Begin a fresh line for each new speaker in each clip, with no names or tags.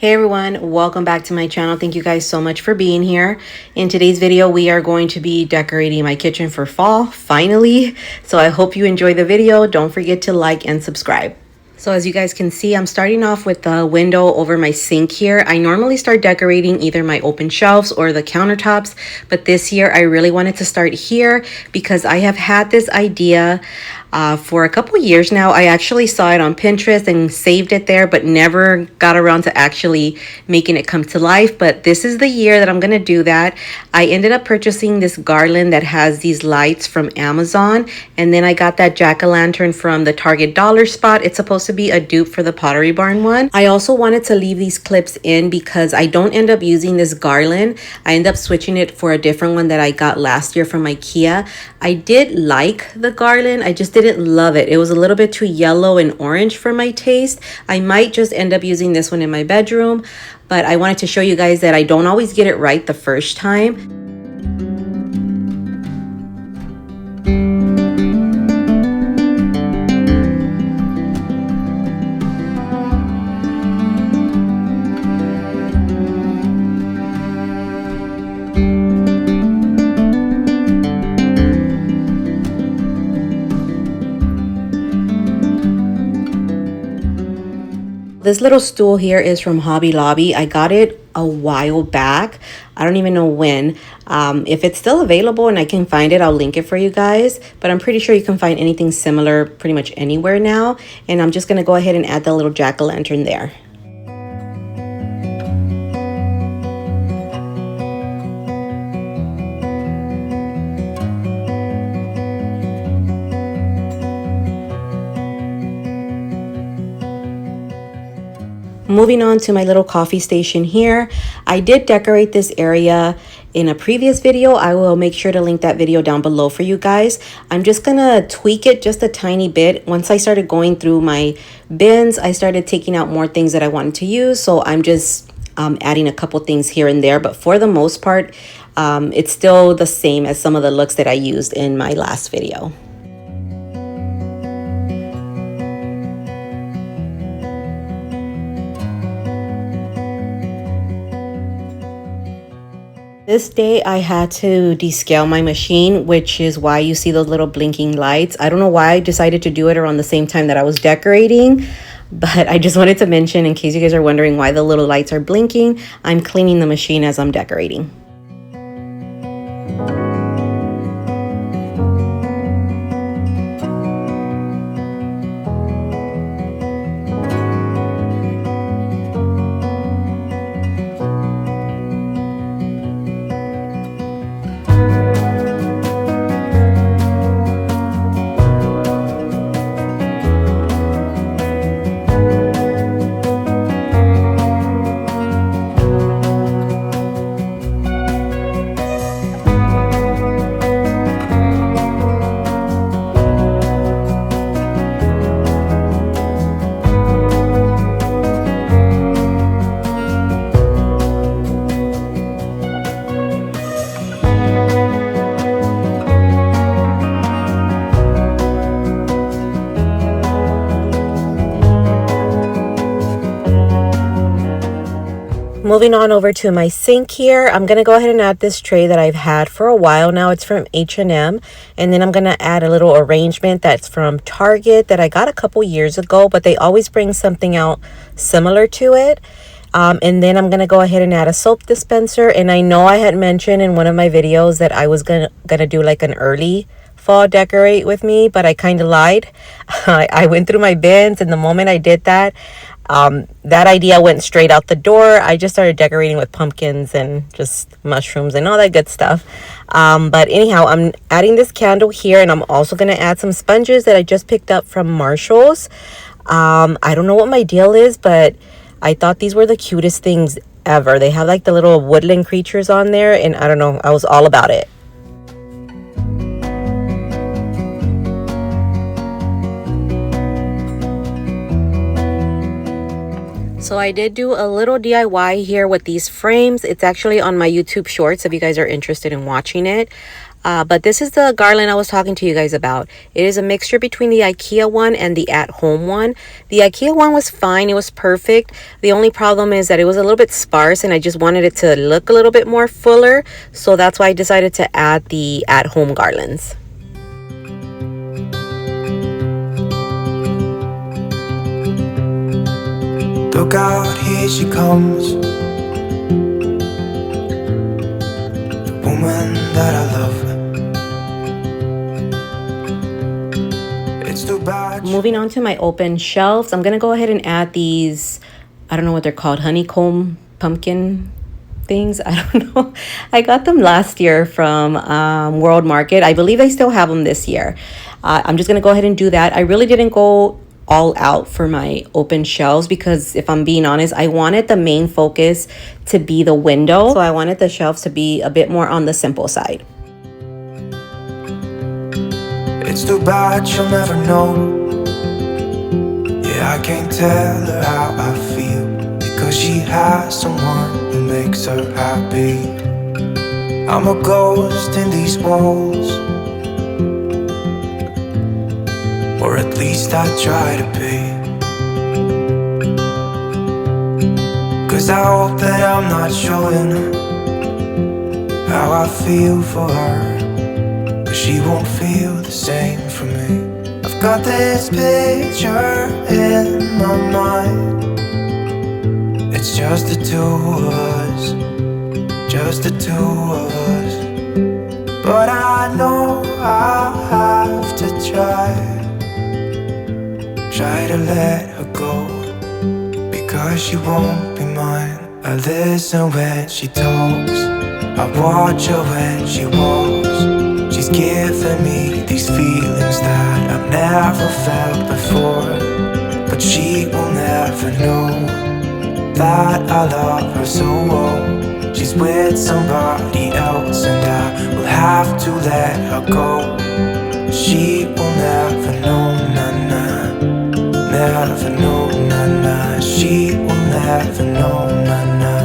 Hey everyone, welcome back to my channel. Thank you guys so much for being here. In today's video, we are going to be decorating my kitchen for fall, finally. So I hope you enjoy the video. Don't forget to like and subscribe. So as you guys can see, I'm starting off with the window over my sink here. I normally start decorating either my open shelves or the countertops, but this year I really wanted to start here because I have had this idea for a couple years now. I actually saw it on Pinterest and saved it there, but never got around to actually making it come to life. But this is the year that I'm gonna do that. I ended up purchasing this garland that has these lights from Amazon, and then I got that jack-o'-lantern from the Target dollar spot. It's supposed to be a dupe for the Pottery Barn one. I also wanted to leave these clips in because I don't end up using this garland. I end up switching it for a different one that I got last year from IKEA. I did like the garland, I just didn't love it. It was a little bit too yellow and orange for my taste. I might just end up using this one in my bedroom, but I wanted to show you guys that I don't always get it right the first time. This little stool here is from Hobby Lobby. I got it a while back. I don't even know when. If it's still available and I can find it, I'll link it for you guys. But I'm pretty sure you can find anything similar pretty much anywhere now. And I'm just going to go ahead and add the little jack-o'-lantern there. Moving on to my little coffee station here. I did decorate this area in a previous video. I will make sure to link that video down below for you guys. I'm just gonna tweak it just a tiny bit. Once I started going through my bins, I started taking out more things that I wanted to use. So I'm just adding a couple things here and there. But for the most part, it's still the same as some of the looks that I used in my last video. This day I had to descale my machine, which is why you see those little blinking lights. I don't know why I decided to do it around the same time that I was decorating, but I just wanted to mention in case you guys are wondering why the little lights are blinking. I'm cleaning the machine as I'm decorating. Moving on over to my sink here, I'm going to go ahead and add this tray that I've had for a while now. It's from H&M. And then I'm going to add a little arrangement that's from Target that I got a couple years ago, but they always bring something out similar to it. And then I'm going to go ahead and add a soap dispenser. And I know I had mentioned in one of my videos that I was gonna do like an early fall decorate with me, but I kind of lied. I went through my bins, and the moment I did that, that idea went straight out the door. I just started decorating with pumpkins and just mushrooms and all that good stuff. But anyhow, I'm adding this candle here, and I'm also going to add some sponges that I just picked up from Marshall's. I don't know what my deal is, but I thought these were the cutest things ever. They have like the little woodland creatures on there, and I don't know, I was all about it. So I did do a little DIY here with these frames. It's actually on my YouTube shorts if you guys are interested in watching it. But this is the garland I was talking to you guys about. It is a mixture between the IKEA one and the at-home one. The IKEA one was fine. It was perfect. The only problem is that it was a little bit sparse and I just wanted it to look a little bit more fuller. So that's why I decided to add the at-home garlands.
Look out, here she comes, the woman that I love. It's too bad.
Moving on to my open shelves, I'm gonna go ahead and add these, I don't know what they're called, honeycomb pumpkin things. I don't know. I got them last year from World Market. I believe they still have them this year. I'm just gonna go ahead and do that. I really didn't go all out for my open shelves because if I'm being honest, I wanted the main focus to be the window. So I wanted the shelves to be a bit more on the simple side.
It's too bad she'll never know. Yeah, I can't tell her how I feel, because she has someone who makes her happy. I'm a ghost in these walls, or at least I try to be. 'Cause I hope that I'm not showing how I feel for her, but she won't feel the same for me. I've got this picture in my mind. It's just the two of us, just the two of us. But I know I have to try to let her go, because she won't be mine. I listen when she talks, I watch her when she walks. She's giving me these feelings that I've never felt before, but she will never know that I love her so well. She's with somebody else and I will have to let her go. She will never know, nah-nah. Never know, nah-nah. She will never know, nah-nah.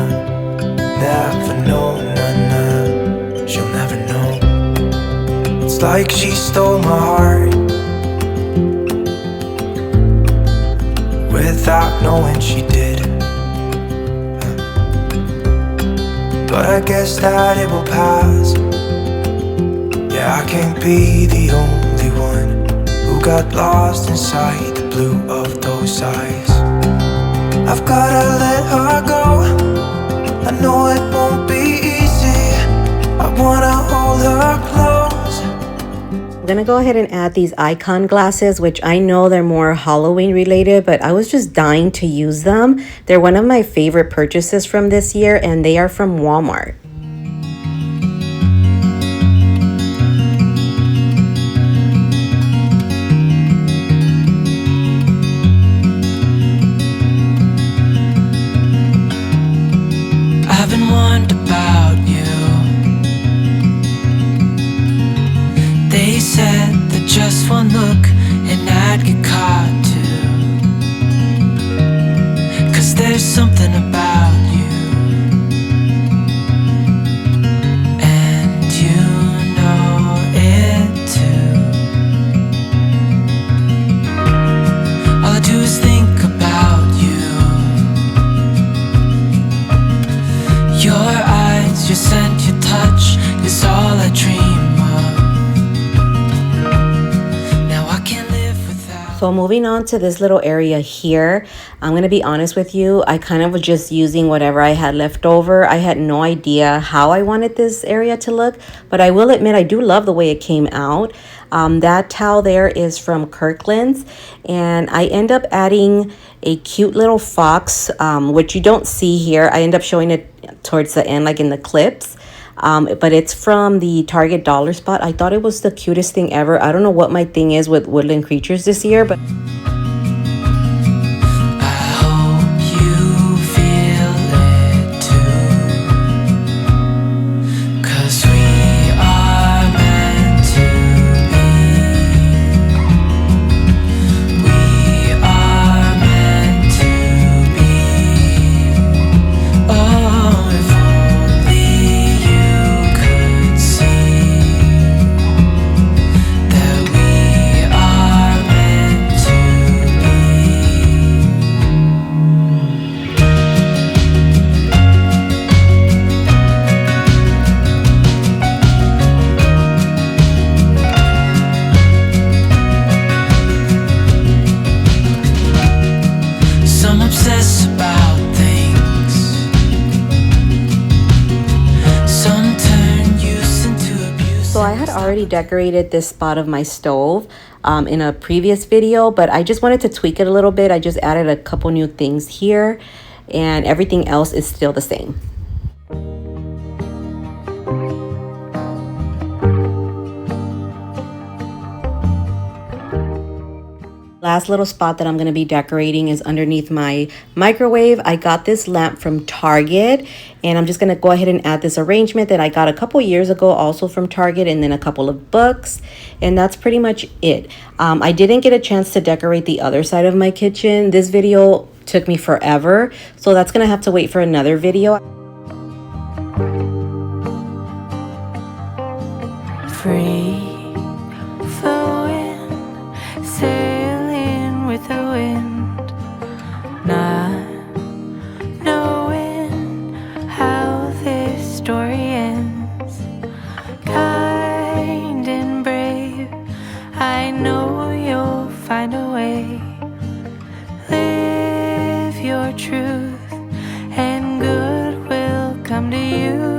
Never know, nah-nah. She'll never know. It's like she stole my heart without knowing she did. But I guess that it will pass. Yeah, I can't be the only one who got lost inside the blue of those eyes. I've gotta let her go. I know it won't be easy. I wanna hold her close.
I'm gonna go ahead and add these icon glasses, which I know they're more Halloween related, but I was just dying to use them. They're one of my favorite purchases from this year, and they are from Walmart.
I've been wondering about you. They said that just one look and I'd get caught too. 'Cause there's something about you, and you know it too. All I do is think about you. Your eyes, your scent, your touch is all I dream of. Now I can't live without.
So moving on to this little area here, I'm going to be honest with you. I kind of was just using whatever I had left over. I had no idea how I wanted this area to look, but I will admit I do love the way it came out. That towel there is from Kirkland's, and I end up adding a cute little fox, which you don't see here. I end up showing it towards the end, like in the clips. But it's from the Target dollar spot. I thought it was the cutest thing ever. I don't know what my thing is with woodland creatures this year, but
Some obsess about things. Some turn use into abuse.
So I had already decorated this spot of my stove in a previous video, but I just wanted to tweak it a little bit. I just added a couple new things here, and everything else is still the same. Last little spot that I'm going to be decorating is underneath my microwave. I got this lamp from Target, and I'm just going to go ahead and add this arrangement that I got a couple years ago also from Target, and then a couple of books, and that's pretty much it. I didn't get a chance to decorate the other side of my kitchen. This video took me forever, so that's going to have to wait for another video.
Free flowing, sailing with the wind, not knowing how this story ends. Kind and brave, I know you'll find a way. Live your truth, and good will come to you.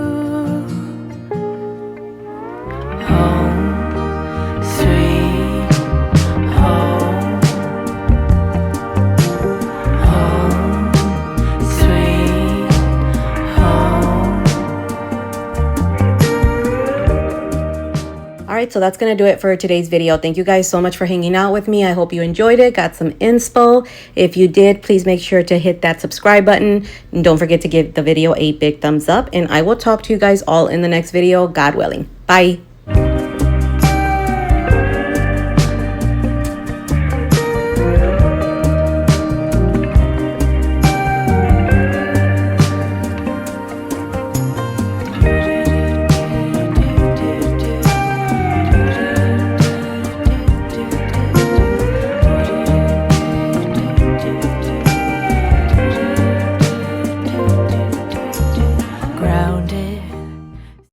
Alright, so that's going to do it for today's video. Thank you guys so much for hanging out with me. I hope you enjoyed it, got some inspo. If you did, please make sure to hit that subscribe button. And don't forget to give the video a big thumbs up. And I will talk to you guys all in the next video, God willing. Bye.